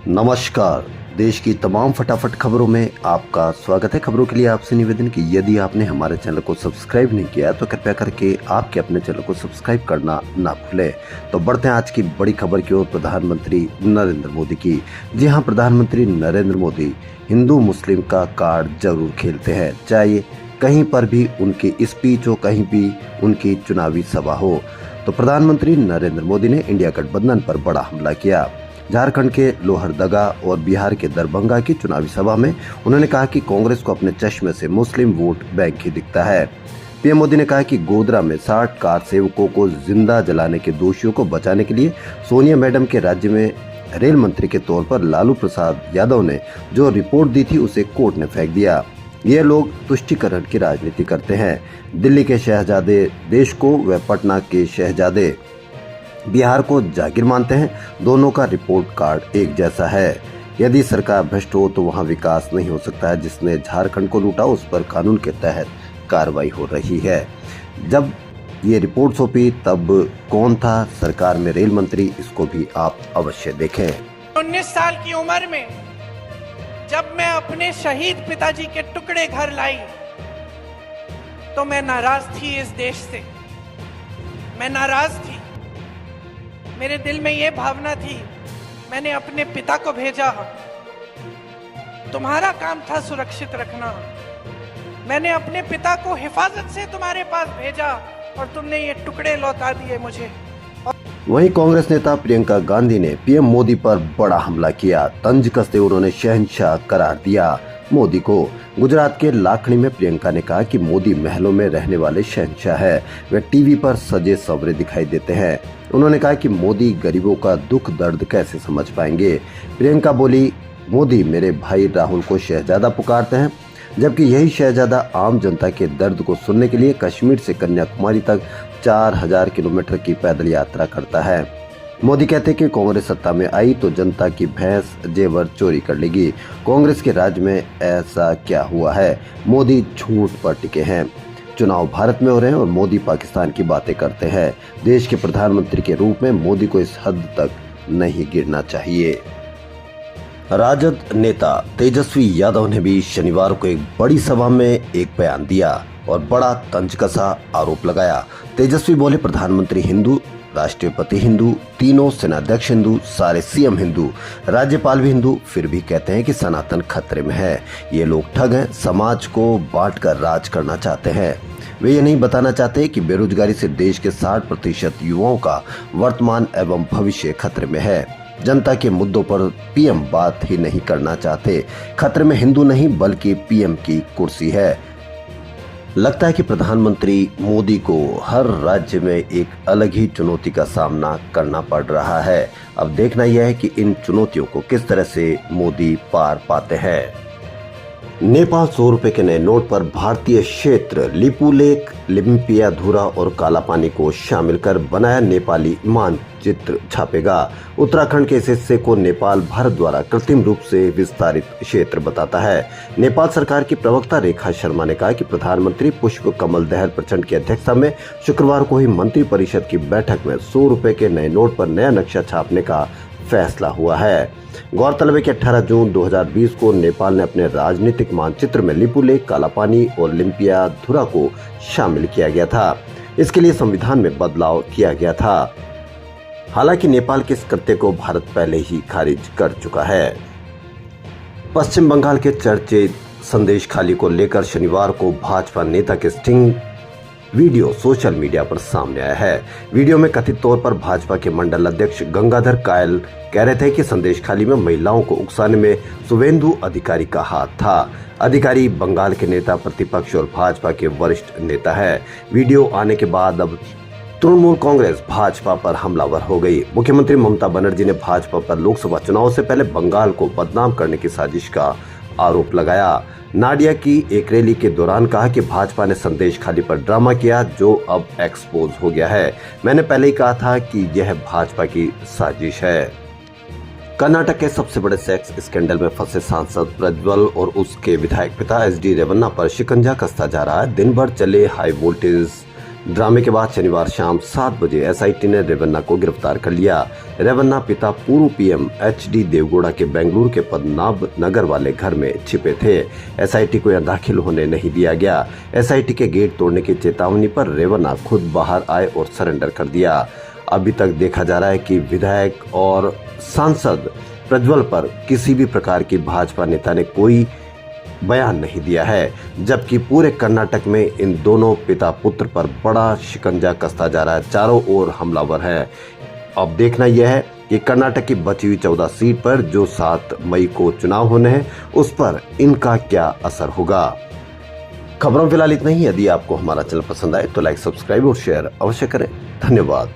नमस्कार। देश की तमाम फटाफट खबरों में आपका स्वागत है। खबरों के लिए आपसे निवेदन कि यदि आपने हमारे चैनल को सब्सक्राइब नहीं किया तो कृपया करके आपके अपने चैनल को सब्सक्राइब करना ना भूलें। तो बढ़ते हैं आज की बड़ी खबर की ओर। प्रधानमंत्री नरेंद्र मोदी की। जी हां, प्रधानमंत्री नरेंद्र मोदी हिंदू मुस्लिम का कार्ड जरूर खेलते हैं, चाहे कहीं पर भी उनकी स्पीच हो, कहीं भी उनकी चुनावी सभा हो। तो प्रधानमंत्री नरेंद्र मोदी ने इंडिया गठबंधन पर बड़ा हमला किया। झारखंड के लोहरदगा और बिहार के दरभंगा की चुनावी सभा में उन्होंने कहा कि कांग्रेस को अपने चश्मे से मुस्लिम वोट बैंक ही दिखता है। पीएम मोदी ने कहा कि गोधरा में 60 कार सेवकों को जिंदा जलाने के दोषियों को बचाने के लिए सोनिया मैडम के राज्य में रेल मंत्री के तौर पर लालू प्रसाद यादव ने जो रिपोर्ट दी थी उसे कोर्ट ने फेंक दिया। ये लोग तुष्टीकरण की राजनीति करते हैं। दिल्ली के शहजादे देश को व पटना के शहजादे बिहार को जागीर मानते हैं। दोनों का रिपोर्ट कार्ड एक जैसा है। यदि सरकार भ्रष्ट हो तो वहां विकास नहीं हो सकता है। जिसने झारखंड को लूटा उस पर कानून के तहत कार्रवाई हो रही है। जब ये रिपोर्ट सौंपी तब कौन था सरकार में रेल मंत्री, इसको भी आप अवश्य देखें। 19 साल की उम्र में जब मैं अपने शहीद पिताजी के टुकड़े घर लाई तो मैं नाराज थी इस देश से। मैं नाराज थी। मेरे दिल में यह भावना थी, मैंने अपने पिता को भेजा, तुम्हारा काम था सुरक्षित रखना। मैंने अपने पिता को हिफाजत से तुम्हारे पास भेजा और तुमने ये टुकड़े लौटा दिए मुझे। वहीं कांग्रेस नेता प्रियंका गांधी ने पीएम मोदी पर बड़ा हमला किया। तंज कसते उन्होंने शहंशाह करार दिया मोदी को। गुजरात के लाखनी में प्रियंका ने कहा कि मोदी महलों में रहने वाले शहंशाह है, वे टीवी पर सजे सवरे दिखाई देते हैं। उन्होंने कहा कि मोदी गरीबों का दुख दर्द कैसे समझ पाएंगे। प्रियंका बोली, मोदी मेरे भाई राहुल को शहजादा पुकारते हैं, जबकि यही शहजादा आम जनता के दर्द को सुनने के लिए कश्मीर से कन्याकुमारी तक 4000 किलोमीटर की पैदल यात्रा करता है। मोदी कहते कि कांग्रेस सत्ता में आई तो जनता की भैंस जेवर चोरी कर लेगी। कांग्रेस के राज में ऐसा क्या हुआ है? मोदी झूठ पर टिके हैं। चुनाव भारत में हो रहे हैं और मोदी पाकिस्तान की बातें करते हैं। देश के प्रधानमंत्री के रूप में मोदी को इस हद तक नहीं गिरना चाहिए। राजद नेता तेजस्वी यादव ने भी शनिवार को एक बड़ी सभा में एक बयान दिया और बड़ा तंज कसा आरोप लगाया। तेजस्वी बोले, प्रधानमंत्री हिंदू, राष्ट्रपति हिंदू, तीनों सेनाध्यक्ष हिंदू, सारे सीएम हिंदू, राज्यपाल भी हिंदू, फिर भी कहते हैं कि सनातन खतरे में है। ये लोग ठग हैं, समाज को बांटकर राज करना चाहते हैं। वे ये नहीं बताना चाहते कि बेरोजगारी से देश के 60% युवाओं का वर्तमान एवं भविष्य खतरे में है। जनता के मुद्दों पर पीएम बात ही नहीं करना चाहते। खतरे में हिंदू नहीं बल्कि पीएम की कुर्सी है। लगता है कि प्रधानमंत्री मोदी को हर राज्य में एक अलग ही चुनौती का सामना करना पड़ रहा है। अब देखना यह है कि इन चुनौतियों को किस तरह से मोदी पार पाते हैं। नेपाल 100 रुपए के नए नोट पर भारतीय क्षेत्र लिपुलेख, लिम्पियाधुरा और कालापानी को शामिल कर बनाया नेपाली मानचित्र छापेगा। उत्तराखंड के इस हिस्से को नेपाल भारत द्वारा कृत्रिम रूप से विस्तारित क्षेत्र बताता है। नेपाल सरकार की प्रवक्ता रेखा शर्मा ने कहा कि प्रधानमंत्री पुष्प कमल दहल प्रचंड की अध्यक्षता में शुक्रवार को हुई मंत्रिपरिषद की बैठक में 100 रुपए के नए नोट पर नया नक्शा छापने का फैसला हुआ है। गौरतलब है कि 18 जून 2020 को नेपाल ने अपने राजनीतिक मानचित्र में लिपुलेख, कालापानी और लिम्पियाधुरा को शामिल किया गया था। इसके लिए संविधान में बदलाव किया गया था। हालांकि नेपाल के इस कृत्य को भारत पहले ही खारिज कर चुका है। पश्चिम बंगाल के चर्चित संदेश खाली को लेकर शनिवार को भाजपा नेता के स्टिंग वीडियो सोशल मीडिया पर सामने आया है। वीडियो में कथित तौर पर भाजपा के मंडल अध्यक्ष गंगाधर कायल कह रहे थे कि संदेश खाली में महिलाओं को उकसाने में शुभेंदु अधिकारी का हाथ था। अधिकारी बंगाल के नेता, प्रतिपक्ष और भाजपा के वरिष्ठ नेता है। वीडियो आने के बाद अब तृणमूल कांग्रेस भाजपा पर हमलावर हो गई। मुख्यमंत्री ममता बनर्जी ने भाजपा पर लोकसभा चुनाव से पहले बंगाल को बदनाम करने की साजिश का आरोप लगाया। नाडिया की एक रैली के दौरान कहा कि भाजपा ने संदेश खाली पर ड्रामा किया जो अब एक्सपोज हो गया है। मैंने पहले ही कहा था कि यह भाजपा की साजिश है। कर्नाटक के सबसे बड़े सेक्स स्कैंडल में फंसे सांसद प्रज्वल और उसके विधायक पिता एसडी रेवन्ना पर शिकंजा कसता जा रहा है। दिन भर चले हाई वोल्टेज ड्रामे के बाद शनिवार शाम 7 बजे एसआईटी ने रेवन्ना को गिरफ्तार कर लिया। रेवन्ना पिता पूर्व पीएम एचडी देवगौड़ा के बेंगलुरु के पद्मनाभ नगर वाले घर में छिपे थे। एसआईटी को यहां दाखिल होने नहीं दिया गया। एसआईटी के गेट तोड़ने की चेतावनी पर रेवन्ना खुद बाहर आए और सरेंडर कर दिया। अभी तक देखा जा रहा है कि विधायक और सांसद प्रज्वल पर किसी भी प्रकार की भाजपा नेता ने कोई बयान नहीं दिया है, जबकि पूरे कर्नाटक में इन दोनों पिता पुत्र पर बड़ा शिकंजा कसता जा रहा है। चारों ओर हमलावर हैं। अब देखना यह है कि कर्नाटक की बची हुई 14 सीट पर जो 7 मई को चुनाव होने हैं उस पर इनका क्या असर होगा। खबरों फिलहाल इतना ही। यदि आपको हमारा चैनल पसंद आए तो लाइक, सब्सक्राइब और शेयर अवश्य करें। धन्यवाद।